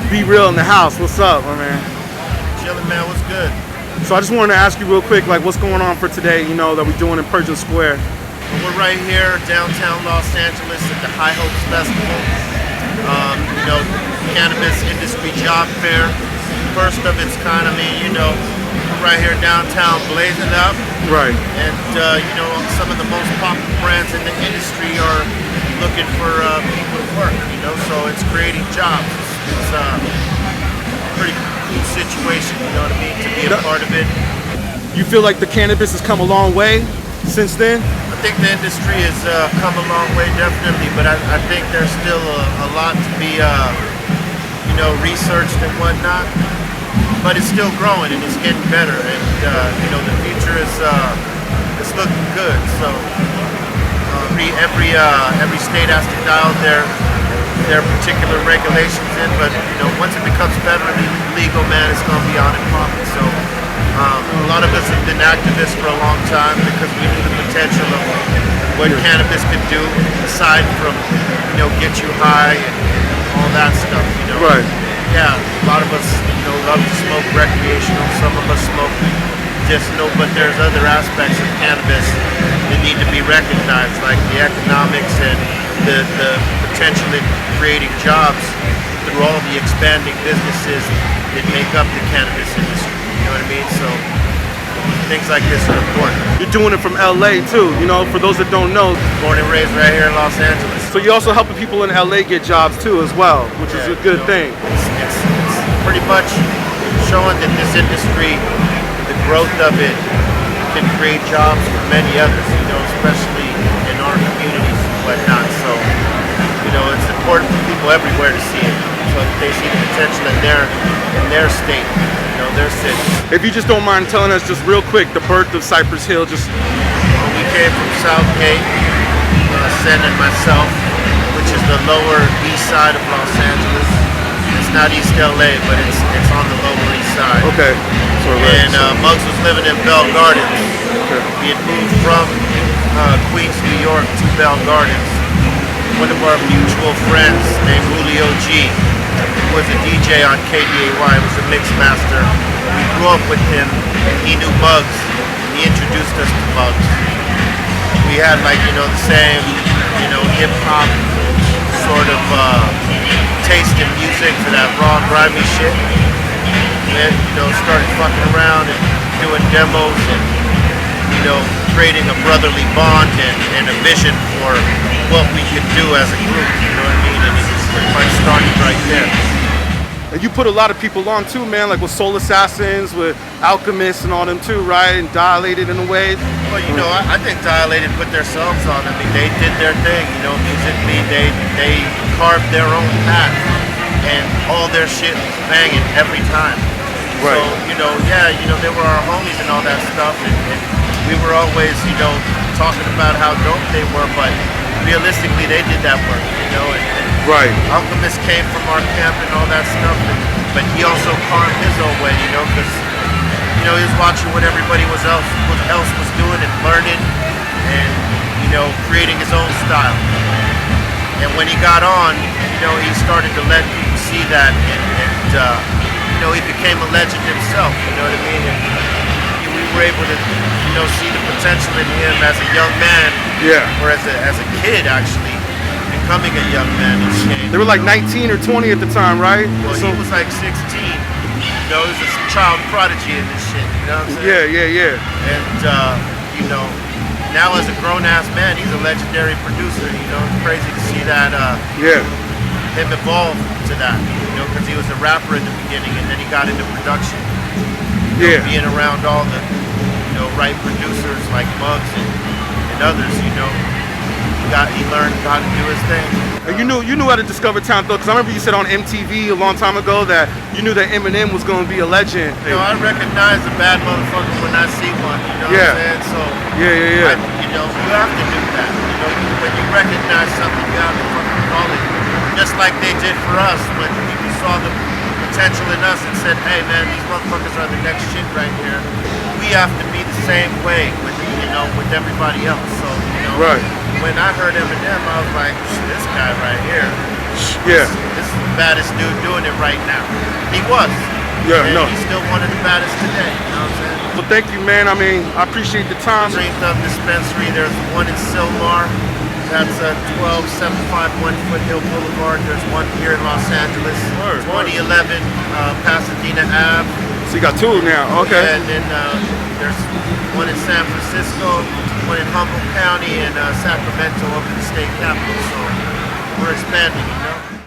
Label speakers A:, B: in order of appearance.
A: Be Real in the house. What's up, my man?
B: Chilling, man. What's good?
A: So I just wanted to ask you real quick, like, what's going on for today, you know, that we're doing in Persian Square?
B: We're right here downtown Los Angeles at the High Hopes Festival. You know, Cannabis Industry Job Fair. First of its kind. I mean, you know, we're right here downtown blazing up.
A: Right.
B: And, you know, some of the most popular brands in the industry are looking for people to work, you know, so it's creating jobs. It's a pretty cool situation, you know what I mean, to be a part of it.
A: You feel like the cannabis has come a long way since then?
B: I think the industry has come a long way, definitely, but I think there's still a lot to be, you know, researched and whatnot. But it's still growing and it's getting better, and you know, the future is looking good. So every state has to dial their particular regulations in, but you know, once it becomes federally legal, man, it's going to be on and popping. So a lot of us have been activists for a long time because we knew the potential of what cannabis could do, aside from, you know, get you high and all that stuff, you know.
A: Right.
B: Yeah, a lot of us, you know, love to smoke recreational. Some of us smoke medicinal, but there's other aspects of cannabis that need to be recognized, like the economics and the potential in creating jobs through all the expanding businesses that make up the cannabis industry. You know what I mean? So things like this are important.
A: You're doing it from LA too, you know, for those that don't know.
B: Born and raised right here in Los Angeles.
A: So you're also helping people in LA get jobs too as well, which is a good thing.
B: It's pretty much showing that this industry, the growth of it, can create jobs for many others, you know, especially in our communities and whatnot. So, you know, it's important for people everywhere to see it, so that they see the potential in their state, you know, their city.
A: If you just don't mind telling us just real quick the birth of Cypress Hill, just...
B: We came from Southgate, Sen and myself, which is the lower east side of Los Angeles. It's not East LA, but it's on the lower east side.
A: Okay.
B: And Muggs was living in Bell Gardens.
A: Okay.
B: He had moved from Queens, New York to Bell Gardens. One of our mutual friends named Julio G was a DJ on KDAY, was a Mixmaster. We grew up with him, and he knew Muggs, and he introduced us to Muggs. We had, like, you know, the same, you know, hip-hop sort of taste in music for that raw, grimy shit. We, you know, started fucking around and doing demos and, you know, creating a brotherly bond and a vision for what we could do as a group, you know what I mean? And it was pretty much started right there.
A: And you put a lot of people on too, man, like with Soul Assassins, with Alchemists and all them too, right? And Dilated in a way.
B: Well, you know, I think Dilated put their songs on. I mean, they did their thing, you know, musically. They carved their own path, and all their shit was banging every time.
A: Right.
B: So, you know, yeah, you know, they were our homies and all that stuff, and we were always, you know, talking about how dope they were, but realistically, they did that work, you know. And
A: right.
B: Alchemist came from our camp and all that stuff, but he also carved his own way, you know, because, you know, he was watching what everybody else was doing and learning, and, you know, creating his own style. And when he got on, you know, he started to let people see that, and you know, he became a legend himself, you know what I mean? And we were able to, you know, see the potential in him as a young man, or as a kid, actually, becoming a young man.
A: They were like 19 or 20 at the time, right?
B: Well, he was like 16. You know, he was a child prodigy in this shit, you know what I'm saying?
A: Yeah.
B: And, you know, now as a grown-ass man, he's a legendary producer, you know. It's crazy to see that, him evolve to that, you know, because he was a rapper in the beginning, and then he got into production. You know, being around all the, you know, right producers like Muggs and others, you know. He learned how to do his thing.
A: And you knew how to discover talent though, because I remember you said on MTV a long time ago that you knew that Eminem was going to be a legend.
B: You know, I recognize a bad motherfucker when I see one, you know what I'm saying? So, you know, you have to do that. You know, when you recognize something, you have to fucking call it. Just like they did for us when people saw the potential in us and said, hey man, these motherfuckers are the next shit right here. We have to be the same way with, you know, with everybody else. So, you know, when I heard Eminem, I was like, this guy right here, this baddest dude doing it right now. He was.
A: Yeah,
B: and
A: no.
B: he's still one of the baddest today. You know what I'm saying?
A: Well, thank you, man. I mean, I appreciate the time.
B: Dream Thug Dispensary. There's one in Silmar. That's 12751 Foothill Boulevard. There's one here in Los Angeles. 2011 Pasadena Ave.
A: So you got two now. Okay.
B: And then there's one in San Francisco, one in Humboldt County, and Sacramento up in the state capital. So we're expanding, you know.